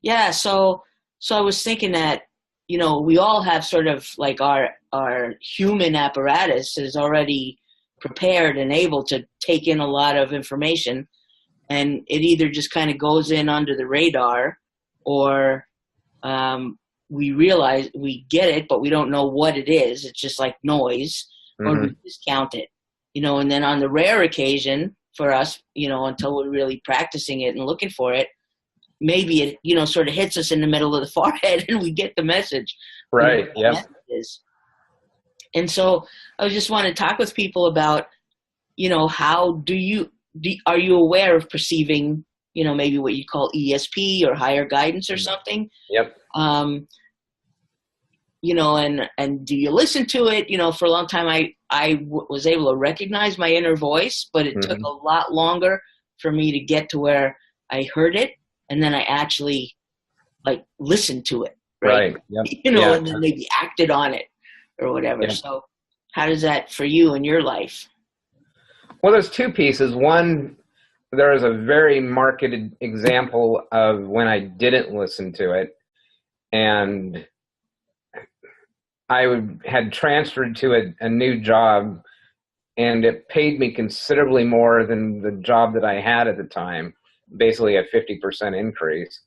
Yeah, so I was thinking that, we all have sort of like our human apparatus is already prepared and able to take in a lot of information, and it either just kind of goes in under the radar, or um, we realize we get it, but we don't know what it is. It's just like noise, or we Hmm. discount it, and then on the rare occasion for us, until we're really practicing it and looking for it, maybe it, sort of hits us in the middle of the forehead and we get the message, whatever Right. that Yep. message is. And so I just want to talk with people about, how are you aware of perceiving, maybe what you call ESP or higher guidance or something? Yep. Um, and do you listen to it? For a long time, was able to recognize my inner voice, but it took Hmm. a lot longer for me to get to where I heard it, and then I actually like listened to it, right? Right. Yep. And Yeah. then maybe acted on it or whatever. Yep. So, how does that for you in your life? Well, there's two pieces. One, there is a very marked example of when I didn't listen to it, and had transferred to a new job, and it paid me considerably more than the job that I had at the time, basically a 50% increase.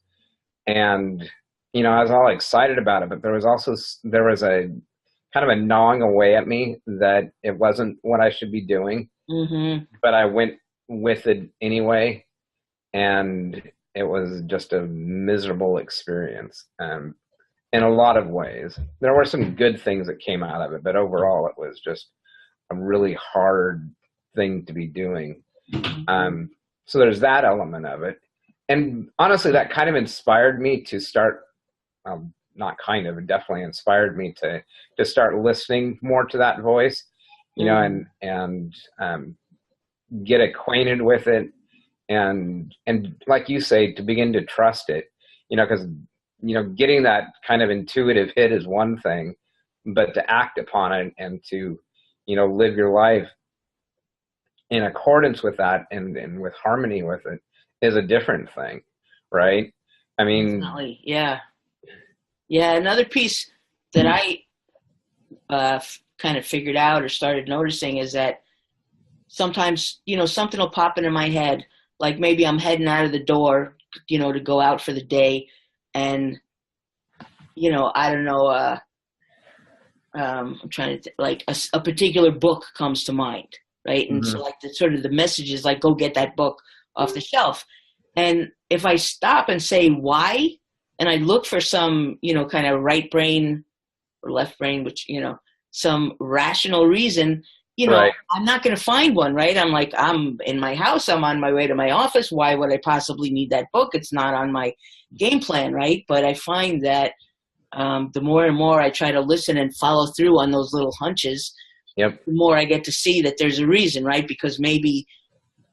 And, I was all excited about it, but there was a kind of a gnawing away at me that it wasn't what I should be doing, Mm-hmm. but I went with it anyway. And it was just a miserable experience. In a lot of ways. There were some good things that came out of it, but overall, it was just a really hard thing to be doing. Um, so there's that element of it. And honestly, that kind of inspired me to start, not kind of, it definitely inspired me to start listening more to that voice, Mm-hmm. and get acquainted with it, and like you say, to begin to trust it, because getting that kind of intuitive hit is one thing, but to act upon it and to live your life in accordance with that, and with harmony with it, is a different thing, right? I mean, Definitely, yeah, yeah. Another piece that I kind of figured out or started noticing is that sometimes something will pop into my head, like maybe I'm heading out of the door, to go out for the day, and I don't know. I'm trying to like a particular book comes to mind, right? And so mhm, like the sort of the message is like, go get that book off the shelf. And if I stop and say why, and I look for some, kind of right brain or left brain, which, some rational reason, right, I'm not going to find one, right? I'm like, I'm in my house, I'm on my way to my office. Why would I possibly need that book? It's not on my game plan, right? But I find that the more and more I try to listen and follow through on those little hunches, yep, the more I get to see that there's a reason, right? Because maybe,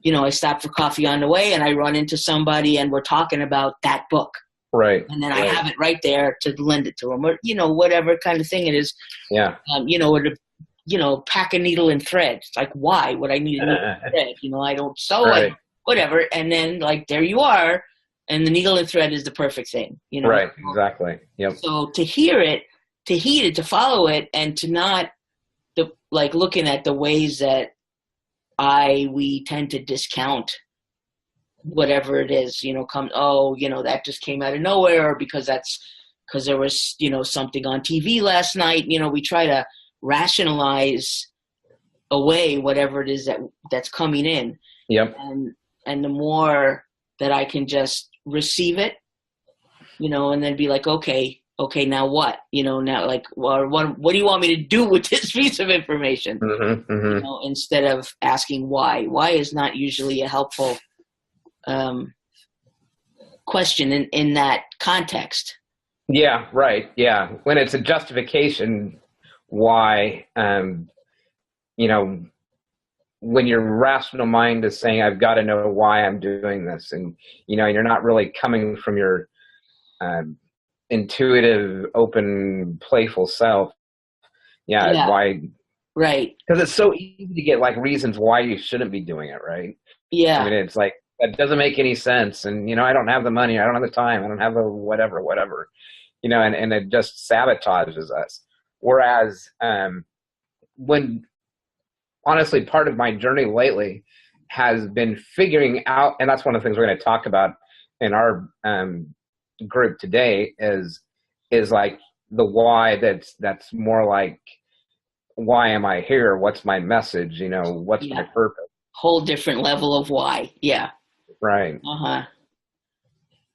I stop for coffee on the way and I run into somebody and we're talking about that book. right, And then I right, have it right there to lend it to them, or, whatever kind of thing it is, yeah. or to, pack a needle and thread. It's like, why would I need a needle and thread? I don't sew, Right, whatever. And then, like, there you are. And the needle and thread is the perfect thing, right, exactly, yep. So to hear it, to heed it, to follow it, and to not like looking at the ways that we tend to discount whatever it is, that just came out of nowhere, or because there was, something on TV last night. We try to rationalize away whatever it is that's coming in. Yep. And the more that I can just receive it, and then be like, okay, now what? Now, like, well, what do you want me to do with this piece of information? Hmm. Hmm. Instead of asking why. Why is not usually a helpful um, question in that context. Yeah, right. Yeah. When it's a justification, why, you know, when your rational mind is saying, I've got to know why I'm doing this. And, you're not really coming from your um, intuitive, open, playful self. Yeah. Yeah, Why? right. Because it's so easy to get like reasons why you shouldn't be doing it, right? I Yeah, mean, it's like, that doesn't make any sense. And, I don't have the money. I don't have the time. I don't have the whatever, and it just sabotages us. Whereas, when honestly, part of my journey lately has been figuring out, and that's one of the things we're going to talk about in our group today is like the why. That's more like, why am I here? What's my message? What's my purpose? Whole different level of why. Yeah. Right.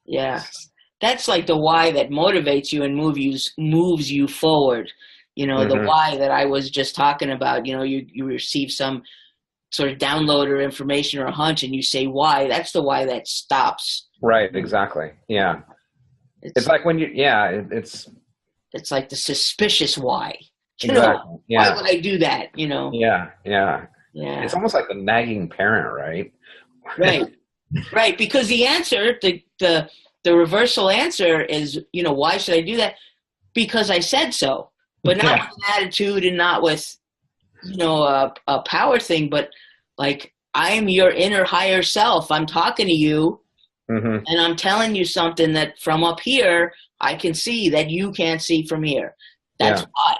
Yeah. That's like the why that motivates you and moves you forward. The why that I was just talking about. You receive some sort of download or information or a hunch, and you say why. That's the why that stops. Right. Exactly. Yeah. It's like when it's like the suspicious why. Exactly. Yeah. Why would I do that? Yeah. It's almost like the nagging parent, right? Right. Because the answer, the reversal answer is, why should I do that? Because I said so. But not with an attitude and not with, a power thing, but like, I am your inner higher self. I'm talking to you, and I'm telling you something that from up here I can see that you can't see from here. That's why.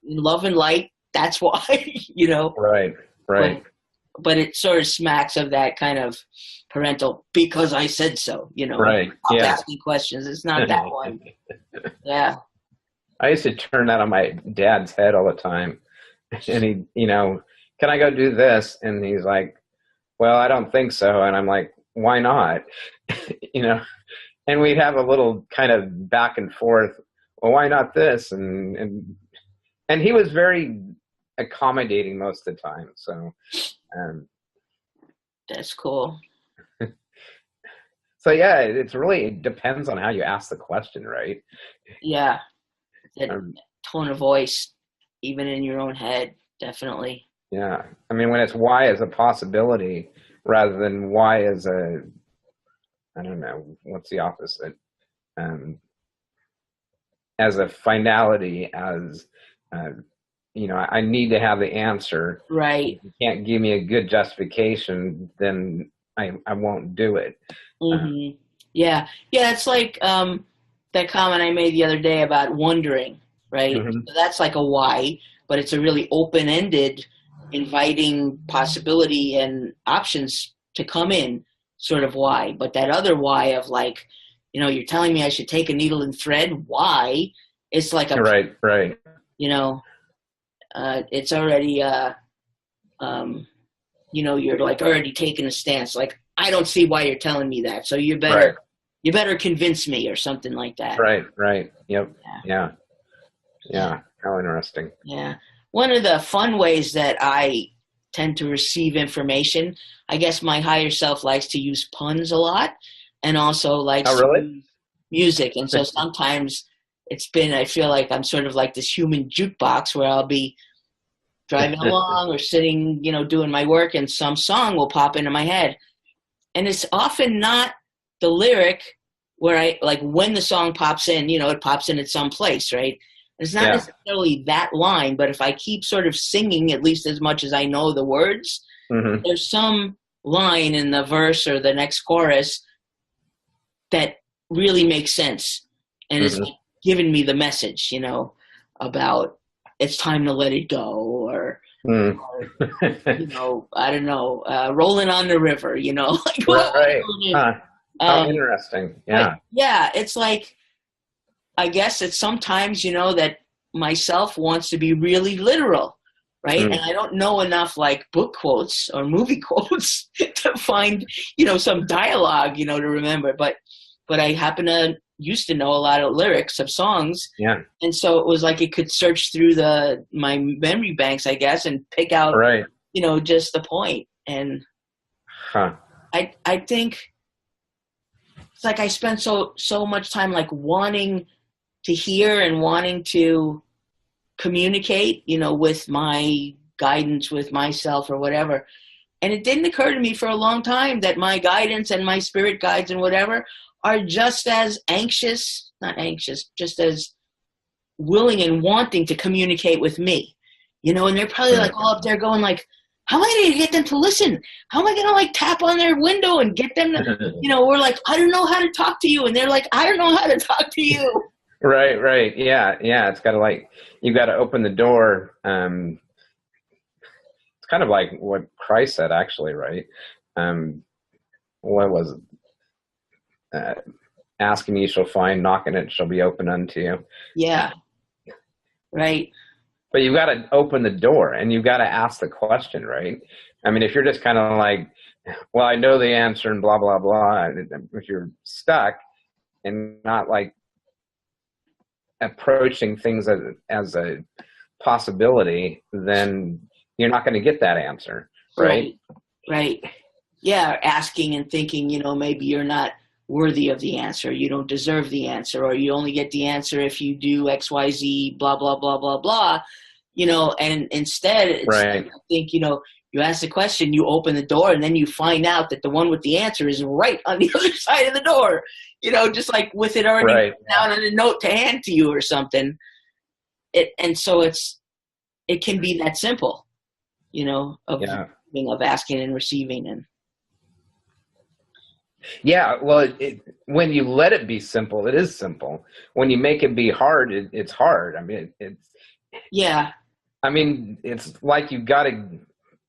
Love and light, that's why. Right. But it sort of smacks of that kind of parental, because I said so, Right. Stop asking questions. It's not that one. Yeah. I used to turn that on my dad's head all the time. And he, can I go do this? And he's like, well, I don't think so. And I'm like, why not? And we'd have a little kind of back and forth. Well, why not this? And he was very accommodating most of the time. So, that's cool. So yeah, it depends on how you ask the question, right? Yeah. That tone of voice, even in your own head, definitely. Yeah. I mean, when it's why as a possibility rather than why as I don't know, what's the opposite? As a finality, as, I need to have the answer. Right. If you can't give me a good justification, then I won't do it. Yeah. It's like that comment I made the other day about wondering, right? So that's like a why, but it's a really open-ended, inviting possibility and options to come in sort of why. But that other why of like, you're telling me I should take a needle and thread. Why? It's like a right. It's already you're like already taking a stance. Like, I don't see why you're telling me that. So you better convince me or something like that. Right. Yep. Yeah. How interesting. Yeah. One of the fun ways that I tend to receive information, I guess my higher self likes to use puns a lot, and also likes to use music. And so sometimes I feel like I'm sort of like this human jukebox where I'll be driving along or sitting, doing my work, and some song will pop into my head. And it's often not the lyric where I, like, when the song pops in, it pops in at some place, right? It's not necessarily that line, but if I keep sort of singing, at least as much as I know the words, there's some line in the verse or the next chorus that really makes sense. And it's like giving me the message, about it's time to let it go, or I don't know, rolling on the river, like, right. How interesting. Yeah. It's like, I guess it's sometimes, that myself wants to be really literal, right? And I don't know enough like book quotes or movie quotes to find, some dialogue, to remember. But I used to know a lot of lyrics of songs. Yeah. And so it was like it could search through my memory banks, I guess, and pick out, just the point. And I think it's like I spent so much time like wanting to hear and wanting to communicate, with my guidance, with myself or whatever. And it didn't occur to me for a long time that my guidance and my spirit guides and whatever are just as just as willing and wanting to communicate with me, and they're probably like all up there going like, How am I going to get them to listen? How am I going to like tap on their window and get them to, we're like, I don't know how to talk to you. And they're like, I don't know how to talk to you. Right. Yeah. It's got to like, you got to open the door. It's kind of like what Christ said, actually, right? What was it? Ask and ye shall find, knock and it shall be open unto you. Yeah. Right. But you've got to open the door and you've got to ask the question, right? I mean, if you're just kind of like, well, I know the answer and blah, blah, blah. If you're stuck and not like approaching things as a possibility, then you're not going to get that answer, right? Right. Yeah, asking and thinking, maybe you're not worthy of the answer. You don't deserve the answer, or you only get the answer if you do X, Y, Z, blah, blah, blah, blah, blah. And instead, right. I think, you ask the question, you open the door, and then you find out that the one with the answer is right on the other side of the door, just like with it already right. down on a note to hand to you or something. And so it can be that simple, of asking and receiving. And yeah, well, when you let it be simple, it is simple. When you make it be hard, it's hard. I mean, it's like you've got to.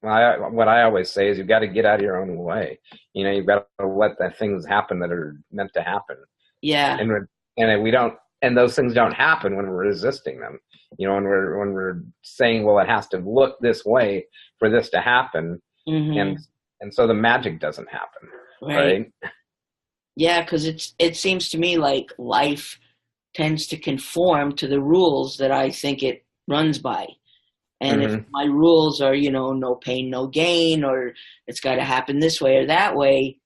What I always say is you've got to get out of your own way. You've got to let the things happen that are meant to happen. Yeah. And we don't, and those things don't happen when we're resisting them. When we're saying, well, it has to look this way for this to happen, and so the magic doesn't happen. Right. Yeah, because it seems to me like life tends to conform to the rules that I think it runs by. And if my rules are, no pain, no gain, or it's got to happen this way or that way,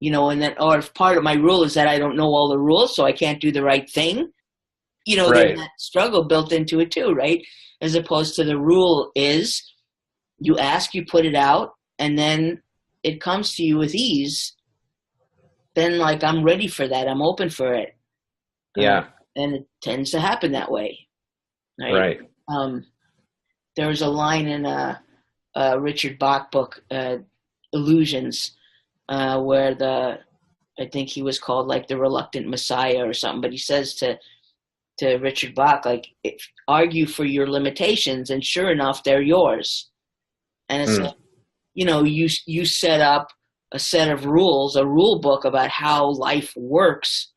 and then, or if part of my rule is that I don't know all the rules, so I can't do the right thing, there's that struggle built into it too, right? As opposed to the rule is you ask, you put it out, and then it comes to you with ease. Then like, I'm ready for that. I'm open for it. Yeah. And it tends to happen that way. Right. There was a line in a Richard Bach book, Illusions, where I think he was called like the reluctant Messiah or something, but he says to Richard Bach, like, argue for your limitations, and sure enough, they're yours. And it's like, you set up a set of rules, a rule book about how life works.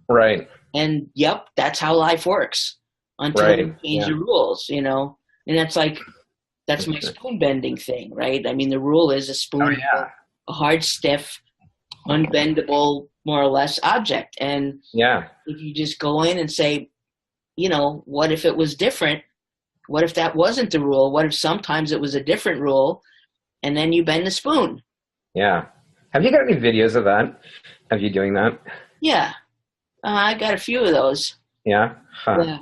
Right. And yep, that's how life works until you change the rules, And that's my spoon bending thing, right? I mean, the rule is a spoon, a hard, stiff, unbendable, more or less object. And if you just go in and say, what if it was different? What if that wasn't the rule? What if sometimes it was a different rule? And then you bend the spoon. Yeah. Have you got any videos of that? Of you doing that? Yeah. I got a few of those. Yeah? Huh. Yeah.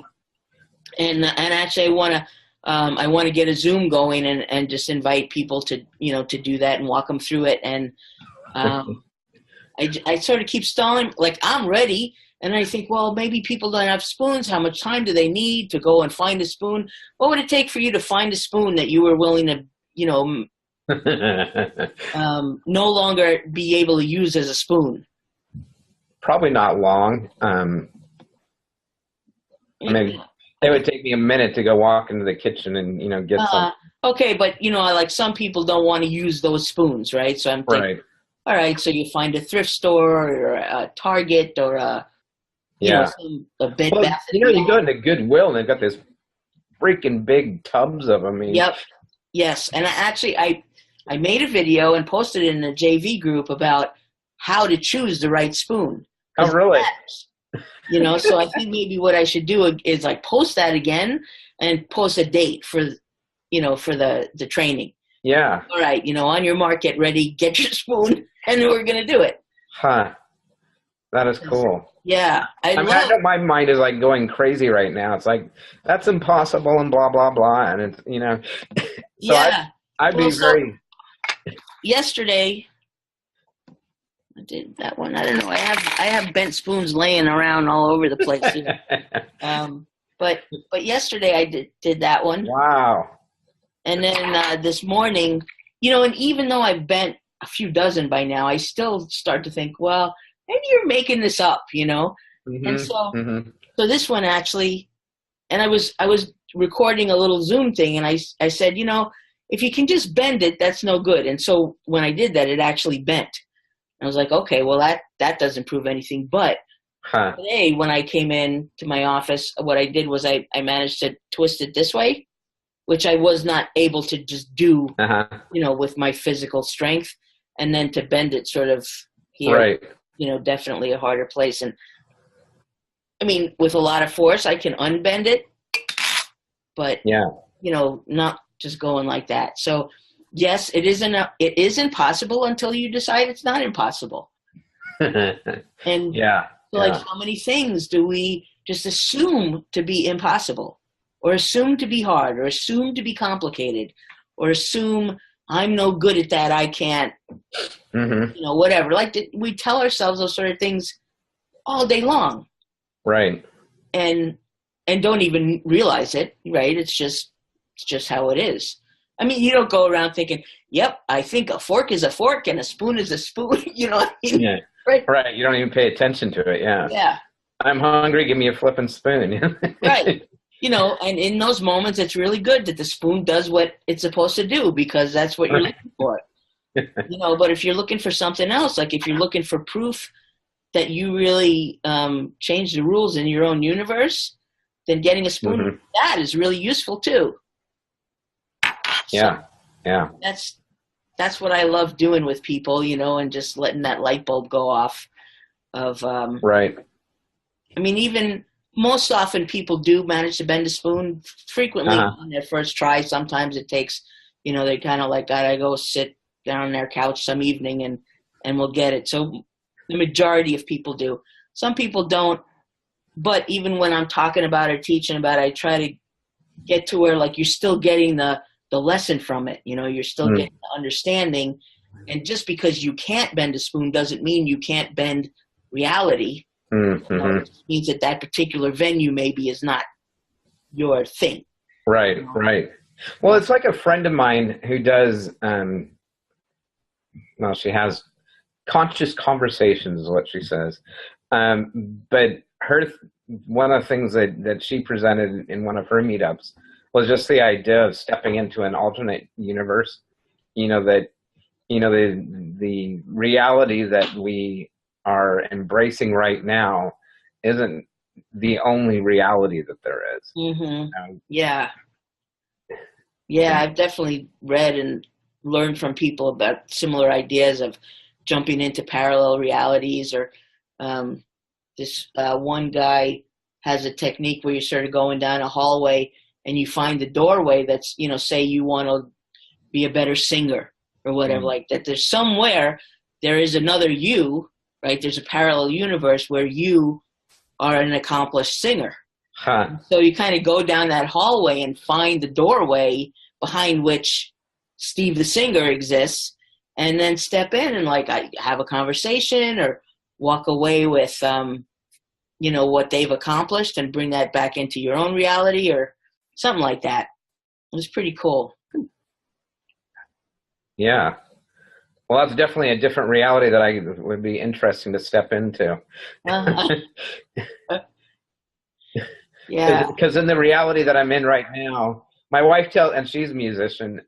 And actually I want to get a Zoom going and just invite people to do that and walk them through it. And I sort of keep stalling, like, I'm ready. And I think, well, maybe people don't have spoons. How much time do they need to go and find a spoon? What would it take for you to find a spoon that you were willing to, no longer be able to use as a spoon? Probably not long. Maybe it would take me a minute to go walk into the kitchen and, get some. Okay, but, like some people don't want to use those spoons, right? So I'm thinking, all right, so you find a thrift store or a Target or a Bed Bath. You go into Goodwill and they've got this freaking big tubs of them. Yep. Yes. And I made a video and posted it in a JV group about how to choose the right spoon. Oh, really? So I think maybe what I should do is like post that again and post a date for the training. Yeah. All right. On your mark, get ready, get your spoon, and we're going to do it. Huh. That is cool. Yeah. I know my mind is like going crazy right now. It's like, that's impossible and blah, blah, blah. And it's, so yeah. I'd be very. Yesterday, I did that one. I don't know. I have bent spoons laying around all over the place. But yesterday I did that one. Wow. And then this morning, and even though I've bent a few dozen by now, I still start to think, well, maybe you're making this up, And so this one actually, and I was recording a little Zoom thing, and I said, if you can just bend it, that's no good. And so when I did that, it actually bent. I was like, okay, well, that doesn't prove anything. But today, when I came in to my office, what I did was I managed to twist it this way, which I was not able to just do, with my physical strength, and then to bend it sort of here, right. Definitely a harder place. And I mean, with a lot of force, I can unbend it, but, not just going like that. So yes, it is impossible until you decide it's not impossible. And how many things do we just assume to be impossible, or assume to be hard, or assume to be complicated, or assume I'm no good at that, I can't, whatever. Like we tell ourselves those sort of things all day long. Right. And don't even realize it, right? It's just how it is. I mean, you don't go around thinking, yep, I think a fork is a fork and a spoon is a spoon. You know what I mean? Yeah. Right. You don't even pay attention to it. Yeah. Yeah. I'm hungry. Give me a flipping spoon. Right. And in those moments, it's really good that the spoon does what it's supposed to do, because that's what you're looking for. But if you're looking for something else, like if you're looking for proof that you really change the rules in your own universe, then getting a spoon that is really useful too. Yeah. So yeah. That's what I love doing with people, and just letting that light bulb go off of, right. I mean, even most often people do manage to bend a spoon frequently on their first try. Sometimes it takes, they kind of like, gotta go sit down on their couch some evening and we'll get it. So the majority of people do. Some people don't, but even when I'm talking about it or teaching about it, I try to get to where like you're still getting the lesson from it. You're still getting the understanding. And just because you can't bend a spoon doesn't mean you can't bend reality. It means that particular venue maybe is not your thing. Right, right. Well, it's like a friend of mine who does, she has conscious conversations is what she says. But one of the things that she presented in one of her meetups was just the idea of stepping into an alternate universe. The reality that we are embracing right now isn't the only reality that there is. Yeah. I've definitely read and learned from people about similar ideas of jumping into parallel realities, or this one guy has a technique where you sort of going down a hallway and you find the doorway that's, say you want to be a better singer or whatever, like that. There's somewhere there is another you, right? There's a parallel universe where you are an accomplished singer. So you kind of go down that hallway and find the doorway behind which Steve the singer exists, and then step in and like have a conversation or walk away with, what they've accomplished and bring that back into your own reality or something like that. It was pretty cool. Yeah. Well, that's definitely a different reality that I would be interesting to step into. Yeah. Because in the reality that I'm in right now, my wife and she's a musician,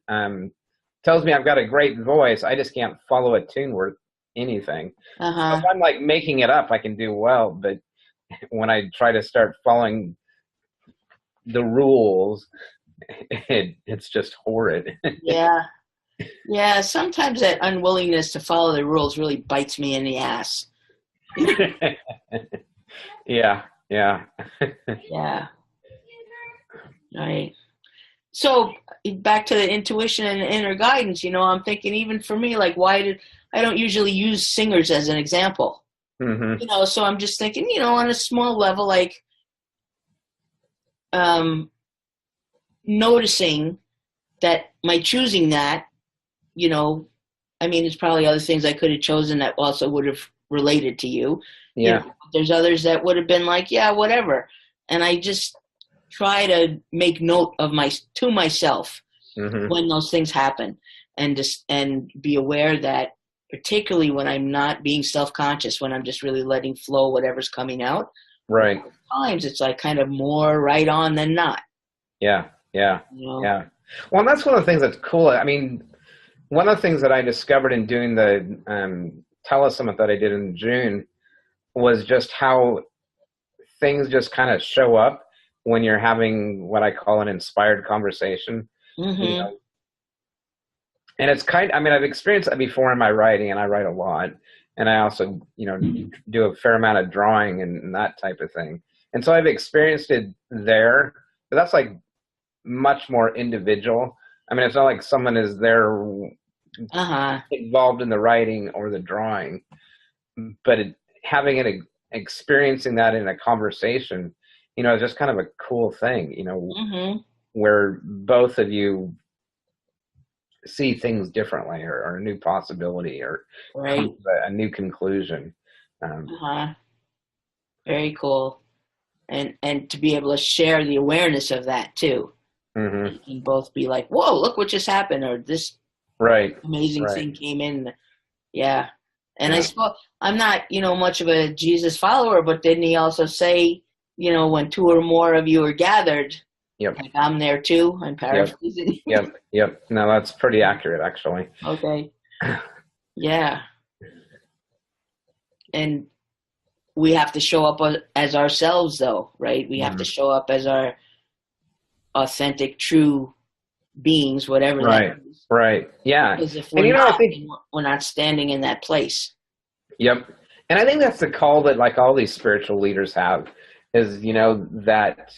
tells me I've got a great voice. I just can't follow a tune worth anything. So if I'm like making it up, I can do well. But when I try to start following the rules, it's just horrid. Yeah, sometimes that unwillingness to follow the rules really bites me in the ass. Yeah. Yeah. Right. So back to the intuition and inner guidance, I'm thinking even for me, like I don't usually use singers as an example. So I'm just thinking, on a small level, like noticing that my choosing that, there's probably other things I could have chosen that also would have related to you. Yeah. There's others that would have been like, yeah, whatever. And I just try to make note of to myself when those things happen, and be aware that, particularly when I'm not being self-conscious, when I'm just really letting flow whatever's coming out. Right. Times it's like kind of more right on than not. Yeah. Yeah. You know? Yeah. Well, and that's one of the things that's cool. I mean, one of the things that I discovered in doing the telesummit that I did in June was just how things just kind of show up when you're having what I call an inspired conversation. You know? And it's I mean, I've experienced that before in my writing, and I write a lot. And I also, do a fair amount of drawing and that type of thing. And so I've experienced it there, but that's like much more individual. I mean, it's not like someone is there involved in the writing or the drawing, but experiencing that in a conversation, is just kind of a cool thing, where both of you see things differently, or a new possibility, or a new conclusion. Very cool. And to be able to share the awareness of that too. You can both be like, whoa, look what just happened, or this amazing thing came in. Yeah. And I suppose I'm not, much of a Jesus follower, but didn't he also say, when two or more of you are gathered, like I'm there too? I'm paraphrasing. Yep. No, that's pretty accurate, actually. Okay. Yeah. And we have to show up as ourselves, though, right? We have to show up as our authentic, true beings, whatever that is. Right. Yeah. Because if we're not, I think we're not standing in that place. Yep. And I think that's the call that like all these spiritual leaders have is, that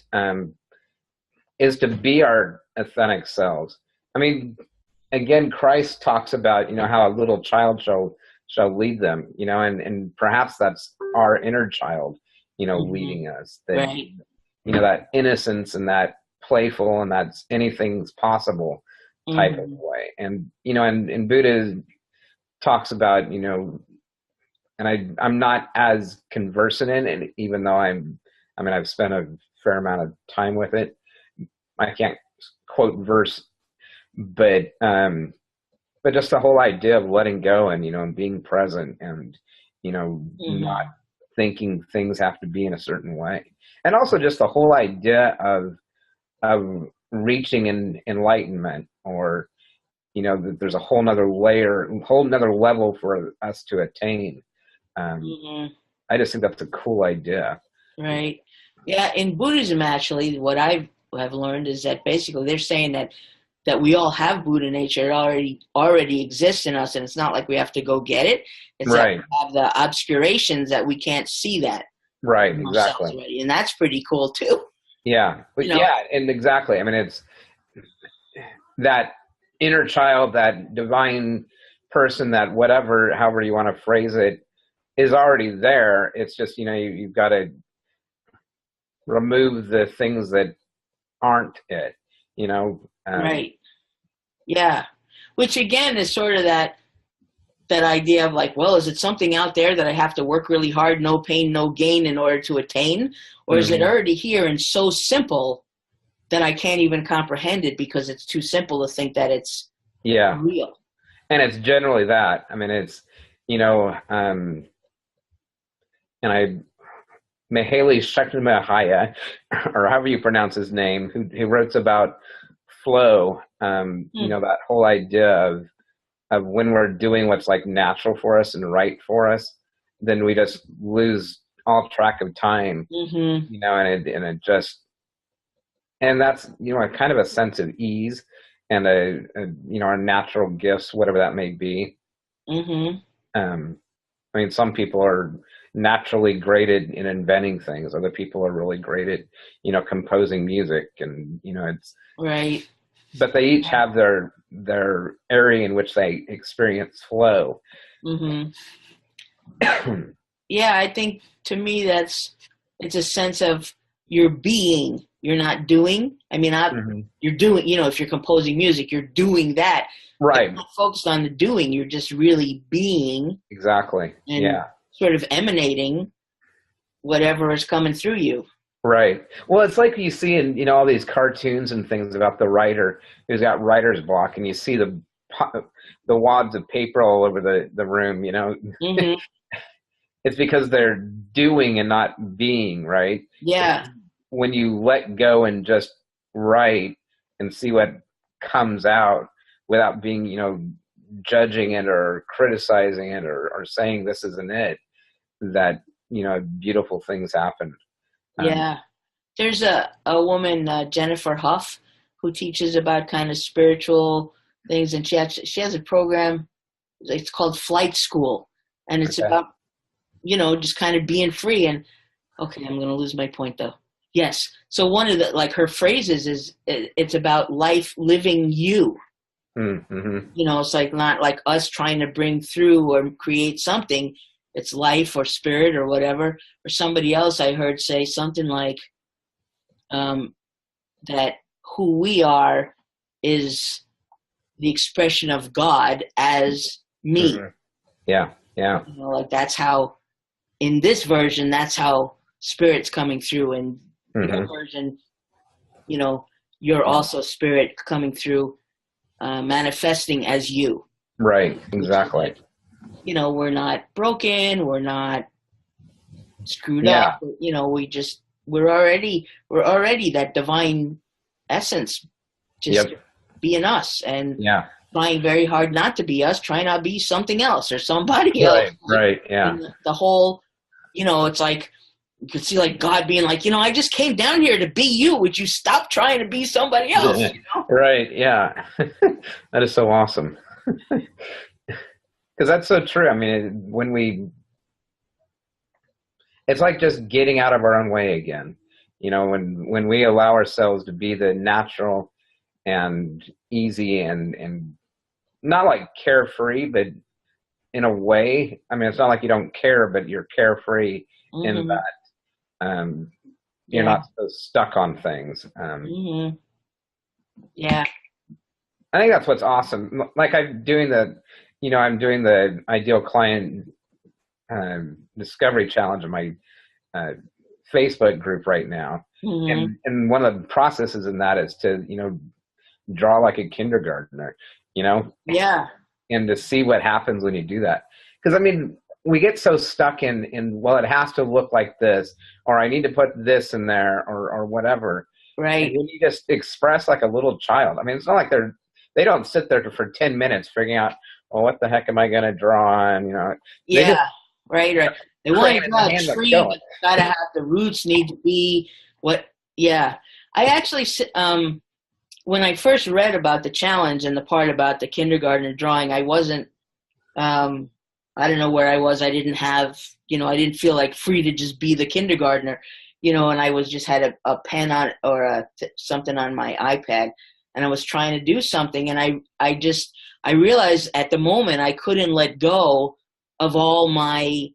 is to be our authentic selves. I mean, again, Christ talks about, how a little child shall lead them, and perhaps that's our inner child, leading us. That, that innocence and that playful and that's anything's possible type of way. And, and Buddha talks about, and I'm not as conversant in it, even though I've spent a fair amount of time with it. I can't quote verse, but just the whole idea of letting go and, and being present and, not thinking things have to be in a certain way. And also just the whole idea of reaching enlightenment, or, that there's a whole nother level for us to attain. I just think that's a cool idea. Right. Yeah. In Buddhism, actually, what I have learned is that basically they're saying that we all have Buddha nature. It already exists in us, and it's not like we have to go get it. It's that we have the obscurations that we can't see that. Right, exactly. Already. And that's pretty cool too. Yeah. But and exactly. I mean, it's that inner child, that divine person, that however you want to phrase it, is already there. It's just, you've got to remove the things that aren't it, right. Yeah. Which again is sort of that idea of like, well, is it something out there that I have to work really hard, no pain, no gain in order to attain? Or is it already here and so simple that I can't even comprehend it because it's too simple to think that it's real? And it's generally that. I mean, it's, and Mihaly Csikszentmihalyi, or however you pronounce his name, who wrote about flow, that whole idea of when we're doing what's like natural for us and right for us, then we just lose all track of time, and that's, a kind of a sense of ease and our natural gifts, whatever that may be. I mean, some people are naturally great in inventing things. Other people are really great at, composing music, and, it's right. But they each have their area in which they experience flow. Yeah, I think to me it's a sense of you're being, you're not doing. I mean, you're doing, if you're composing music, you're doing that. Right. You're not focused on the doing. You're just really being. Exactly. And sort of emanating whatever is coming through you. Right. Well, it's like you see in, all these cartoons and things about the writer who's got writer's block, and you see the wads of paper all over the room. Hmm. It's because they're doing and not being, right? Yeah. When you let go and just write and see what comes out without being, judging it or criticizing it, or saying this isn't it, that, beautiful things happen. Um, Yeah. There's a woman, Jennifer Huff, who teaches about kind of spiritual things, and she has a program. It's called Flight School, and it's okay. about just kind of being free. And okay, I'm going to lose my point though. Yes. So one of the like her phrases is it's about life living you. Mm-hmm. It's like not like us trying to bring through or create something. It's life or spirit or whatever. Or somebody else I heard say something like um, that who we are is the expression of God as me. Mm-hmm. Yeah. Yeah. Like that's how in this version, that's how spirit's coming through. And your Mm-hmm. version, you know, you're Yeah. also spirit coming through, manifesting as you, Right. which is Exactly. like, we're not broken, we're not screwed up. Yeah. We're already that divine essence, just Yep. being us and Yeah. trying very hard not to be us, trying not to be something else or somebody else. Right. Like, Right. Yeah. and the whole, it's like you could see like God being like, I just came down here to be you. Would you stop trying to be somebody else? Right. Yeah. That is so awesome. Because that's so true. I mean, it's like just getting out of our own way again. When we allow ourselves to be the natural and easy and not like carefree, but in a way, I mean, it's not like you don't care, but you're carefree in Hmm. that you're Yeah. not so stuck on things. Hmm. Yeah. I think that's what's awesome. Like I'm doing the ideal client discovery challenge in my uh, Facebook group right now, Hmm. and one of the processes in that is to draw like a kindergartner, you know, Yeah. and to see what happens when you do that. Because I mean, we get so stuck in well, it has to look like this, or I need to put this in there, or whatever. And Right. when you just express like a little child, I mean, it's not like they don't sit there for 10 minutes figuring out, well, what the heck am I going to draw? And they just Yeah. Right. Right. They want crayon to in draw the a hand, like tree, but going. it's got to have the roots need to be what. Yeah. I actually, when I first read about the challenge and the part about the kindergartner drawing, I wasn't, um, I don't know where I was. I didn't have, I didn't feel like free to just be the kindergartner, and I was just had a pen on or something on my iPad, and I was trying to do something, and I realized at the moment I couldn't let go of all my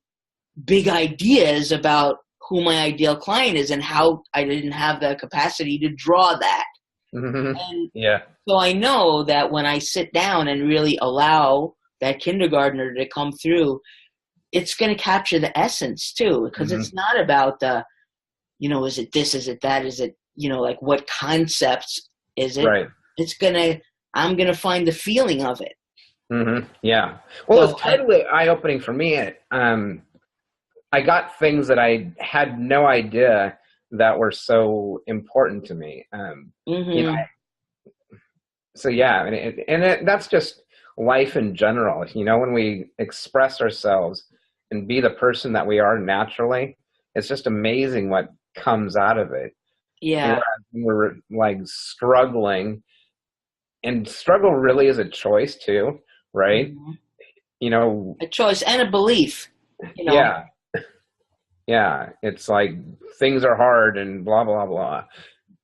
big ideas about who my ideal client is and how I didn't have the capacity to draw that. Hmm. And Yeah. so I know that when I sit down and really allow that kindergartner to come through, it's going to capture the essence too, because Hmm. it's not about is it this, is it that, is it, like what concepts is it? Right. It's I'm going to find the feeling of it. Hmm. Yeah. Well, So it's totally eye-opening for me. I got things that I had no idea that were so important to me. You know, hmm so yeah, that's just life in general. When we express ourselves and be the person that we are naturally, it's just amazing what comes out of it. Whereas yeah. when we're like struggling, and struggle really is a choice too, right? hmm You know, A choice and a belief, you know. yeah, yeah. It's like things are hard and blah blah blah,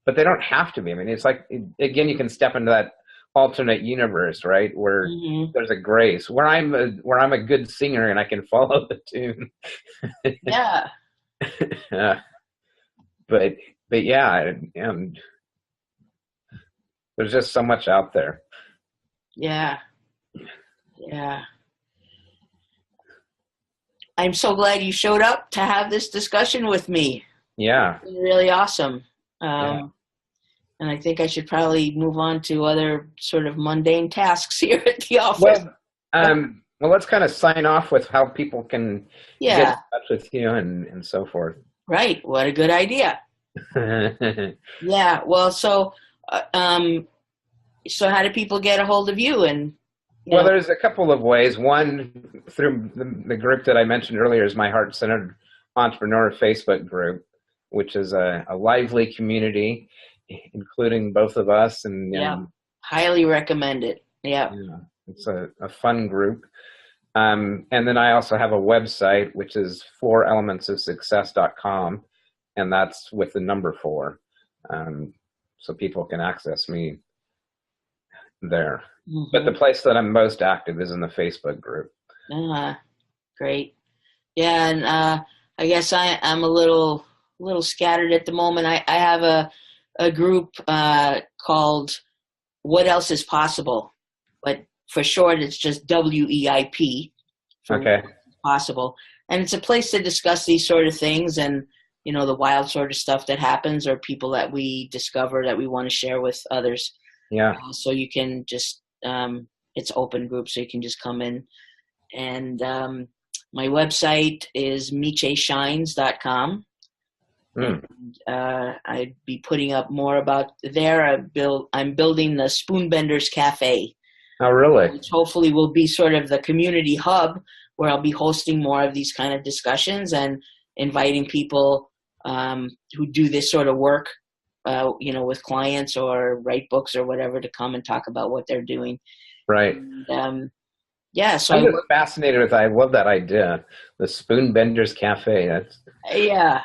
but they don't have to be. I mean, it's like again, you can step into that alternate universe, right, where hmm there's a grace, where I'm a good singer and I can follow the tune. Yeah. uh, but but yeah, and there's just so much out there. Yeah. Yeah. I'm so glad you showed up to have this discussion with me. Yeah. It's been really awesome. Yeah. And I think I should probably move on to other sort of mundane tasks here at the office. Well, well, let's kind of sign off with how people can get in Yeah, touch with you and so forth. right. What a good idea. Yeah. Well, uh, um, so how do people get a hold of you? And you Well, know, there's a couple of ways. One, through the group that I mentioned earlier, is my Heart Centered Entrepreneur Facebook group, which is a lively community, including both of us. yeah, And highly recommend it. Yeah. yeah, it's a fun group. And then I also have a website, which is 4elementsofsuccess.com, and that's with the number 4. So people can access me there. But the place that I'm most active is in the Facebook group. Great. Yeah, and I guess I'm a little scattered at the moment. I have a group called What Else Is Possible, but for short, it's just WEIP for What Okay. Else Is Possible, and it's a place to discuss these sort of things and the wild sort of stuff that happens or people that we discover that we want to share with others. Yeah. So you can just it's open group, so you can just come in and. My website is micheshines.com. Mm. And I'd be putting up more about there. I'm building the Spoonbenders Cafe, Oh, really? which hopefully will be sort of the community hub where I'll be hosting more of these kind of discussions and inviting people who do this sort of work, with clients or write books or whatever to come and talk about what they're doing. Right. And, yeah, so I'm just fascinated with. I love that idea, the Spoonbenders Cafe. That's yeah.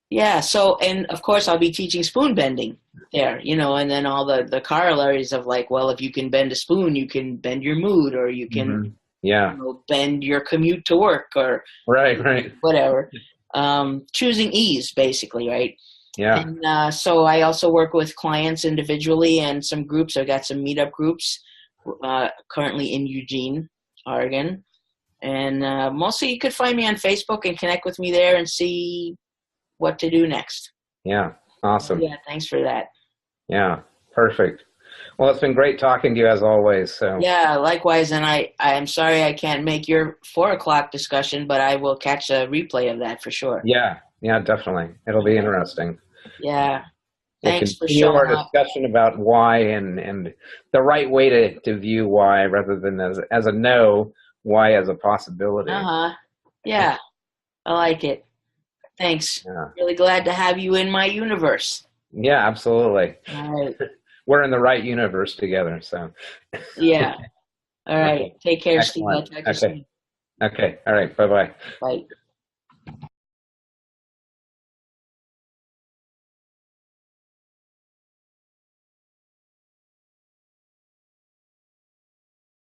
Yeah, so, and of course I'll be teaching spoon bending there, and then all the corollaries of like, well, if you can bend a spoon, you can bend your mood, or you can, yeah. bend your commute to work, or Right. whatever. Choosing ease, basically, right? Yeah. And so I also work with clients individually and some groups. I've got some meetup groups currently in Eugene, Oregon. And mostly you could find me on Facebook and connect with me there and see what to do next. Yeah. Awesome. Yeah, thanks for that. Yeah. Perfect. Well, it's been great talking to you as always. So Yeah, likewise. And I'm sorry I can't make your 4 o'clock discussion, but I will catch a replay of that for sure. yeah, definitely. It'll be interesting. Yeah. We'll Thanks for continue our showing up. discussion about why and the right way to view why rather than as a no, why as a possibility. Yeah, I like it. Thanks. Yeah. Really glad to have you in my universe. Yeah, absolutely. All right. We're in the right universe together. So Yeah. All right. okay. Take care, Steve. I'll Excellent. talk to you soon. Okay. All right. Bye-bye. Bye.